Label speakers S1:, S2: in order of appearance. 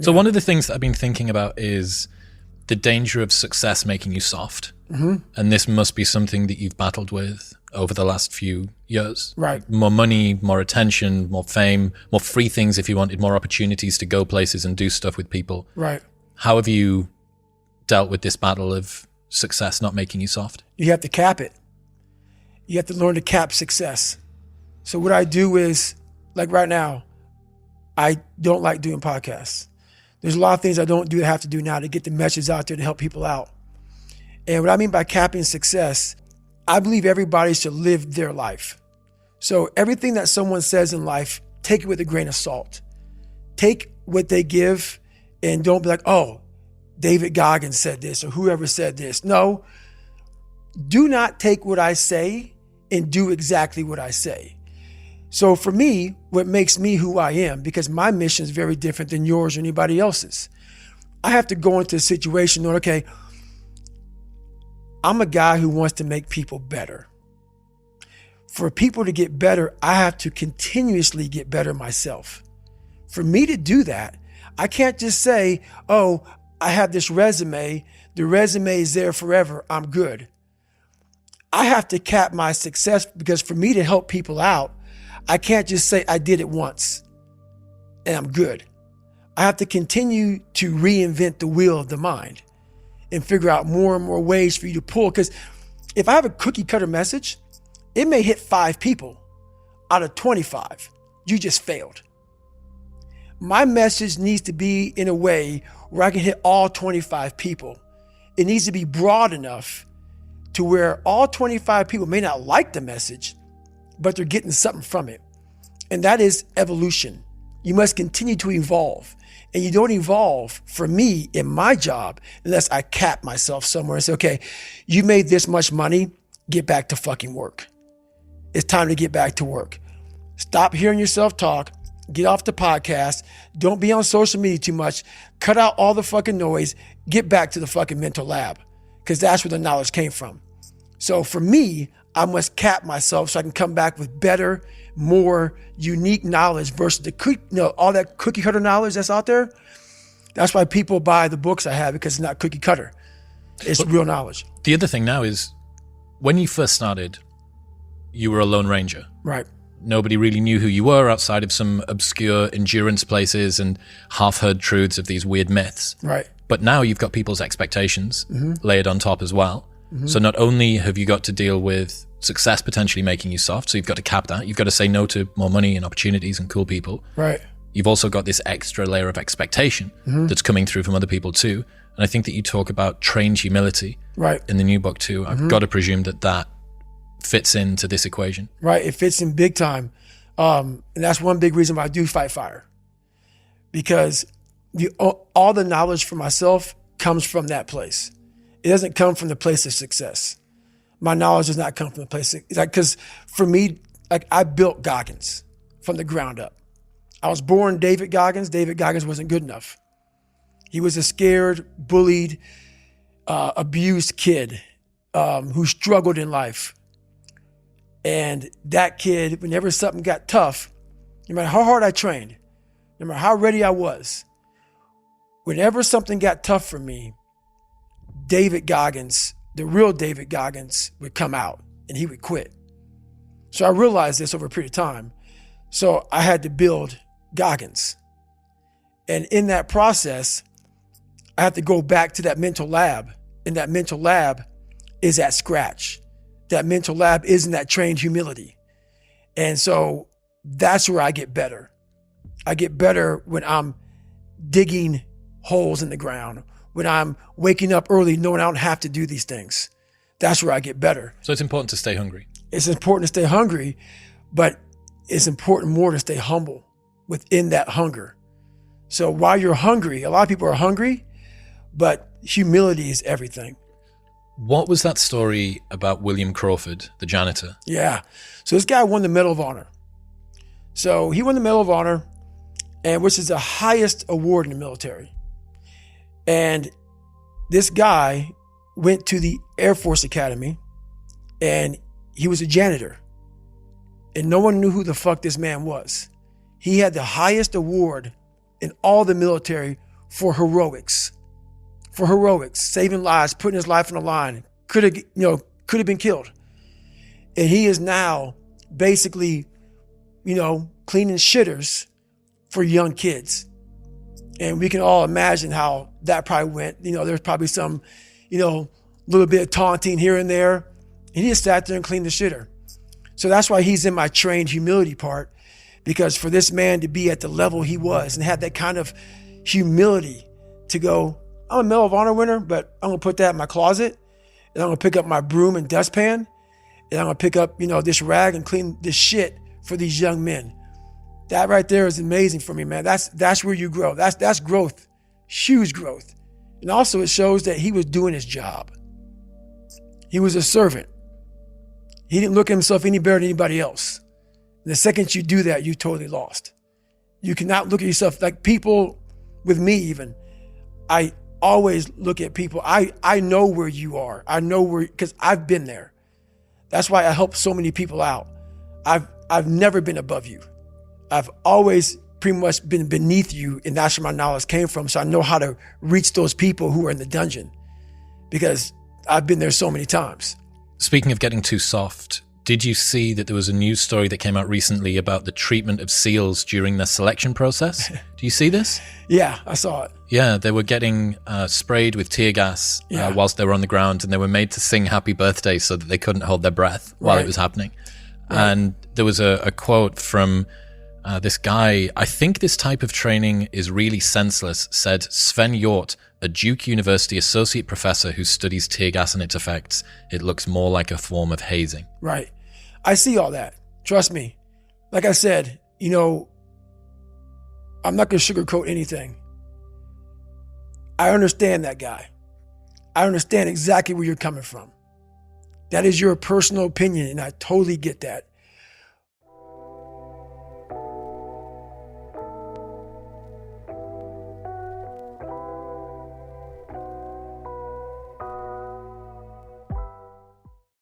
S1: So one of the things that I've been thinking about is the danger of success making you soft. And this must be something that you've battled with over the last few years.
S2: Right.
S1: More money, more attention, more fame, more free things if you wanted, more opportunities to go places and do stuff with people.
S2: Right.
S1: How have you dealt with this battle of success not making you soft?
S2: You have to cap it. You have to learn to cap success. So what I do is, like right now, I don't like doing podcasts. There's a lot of things I don't do that I have to do now to get the message out there to help people out. And what I mean by capping success, I believe everybody should live their life. So everything that someone says in life, take it with a grain of salt. Take what they give and don't be like, oh, David Goggins said this or whoever said this. No, do not take what I say and do exactly what I say. So for me, what makes me who I am, because my mission is very different than yours or anybody else's, I have to go into a situation knowing, okay, I'm a guy who wants to make people better. For people to get better, I have to continuously get better myself. For me to do that, I can't just say, oh, I have this resume. The resume is there forever. I'm good. I have to cap my success, because for me to help people out, I can't just say I did it once and I'm good. I have to continue to reinvent the wheel of the mind and figure out more and more ways for you to pull. Because if I have a cookie cutter message, it may hit 5 people out of 25. You just failed. My message needs to be in a way where I can hit all 25 people. It needs to be broad enough to where all 25 people may not like the message, but they're getting something from it. And that is evolution. You must continue to evolve. And you don't evolve, for me, in my job, unless I cap myself somewhere and say, okay, you made this much money, get back to fucking work. It's time to get back to work. Stop hearing yourself talk. Get off the podcast. Don't be on social media too much. Cut out all the fucking noise. Get back to the fucking mental lab, because that's where the knowledge came from. So for me, I must cap myself so I can come back with better, more unique knowledge versus all that cookie cutter knowledge that's out there. That's why people buy the books I have, because it's not cookie cutter. It's real knowledge.
S1: The other thing now is, when you first started, you were a lone ranger.
S2: Right.
S1: Nobody really knew who you were outside of some obscure endurance places and half-heard truths of these weird myths.
S2: Right.
S1: But now you've got people's expectations layered on top as well. So not only have you got to deal with success potentially making you soft, so you've got to cap that. You've got to say no to more money and opportunities and cool people.
S2: Right.
S1: You've also got this extra layer of expectation that's coming through from other people too. And I think that you talk about trained humility in the new book too. I've got to presume that that fits into this equation.
S2: Right. It fits in big time. And that's one big reason why I do fight fire. Because all the knowledge for myself comes from that place. It doesn't come from the place of success. My knowledge does not come from the place of, because for me, like, I built Goggins from the ground up. I was born David Goggins. David Goggins wasn't good enough. He was a scared, bullied, abused kid who struggled in life. And that kid, whenever something got tough, no matter how hard I trained, no matter how ready I was, whenever something got tough for me, David Goggins, the real David Goggins, would come out and he would quit. So I realized this over a period of time. So I had to build Goggins. And in that process, I had to go back to that mental lab. And that mental lab is at scratch. That mental lab is in that trained humility. And so that's where I get better. I get better when I'm digging holes in the ground, when I'm waking up early knowing I don't have to do these things. That's where I get better.
S1: So it's important to stay hungry.
S2: It's important to stay hungry, but it's important more to stay humble within that hunger. So while you're hungry, a lot of people are hungry, but humility is everything.
S1: What was that story about William Crawford, the janitor?
S2: Yeah. So this guy won the Medal of Honor. So he won the Medal of Honor, and which is the highest award in the military. And this guy went to the Air Force Academy, and he was a janitor. And no one knew who the fuck this man was. He had the highest award in all the military for heroics, saving lives, putting his life on the line. Could have been killed. And he is now basically, cleaning shitters for young kids. And we can all imagine how that probably went. There's probably some, little bit of taunting here and there. And he just sat there and cleaned the shitter. So that's why he's in my trained humility part, because for this man to be at the level he was and have that kind of humility to go, I'm a Medal of Honor winner, but I'm gonna put that in my closet, and I'm gonna pick up my broom and dustpan, and I'm gonna pick up, this rag and clean this shit for these young men. That right there is amazing for me, man. That's where you grow. That's growth, huge growth. And also it shows that he was doing his job. He was a servant. He didn't look at himself any better than anybody else. And the second you do that, you totally lost. You cannot look at yourself like people with me even. I always look at people. I know where you are. I know where, because I've been there. That's why I help so many people out. I've never been above you. I've always pretty much been beneath you, and that's where my knowledge came from. So I know how to reach those people who are in the dungeon, because I've been there so many times.
S1: Speaking of getting too soft, did you see that there was a news story that came out recently about the treatment of SEALs during their selection process? Do you see this?
S2: Yeah, I saw it.
S1: Yeah, they were getting sprayed with tear gas whilst they were on the ground, and they were made to sing happy birthday so that they couldn't hold their breath while it was happening. Right. And there was a quote from this guy, I think this type of training is really senseless, said Sven Hjort, a Duke University associate professor who studies tear gas and its effects. It looks more like a form of hazing.
S2: Right. I see all that. Trust me. Like I said, I'm not going to sugarcoat anything. I understand that guy. I understand exactly where you're coming from. That is your personal opinion, and I totally get that.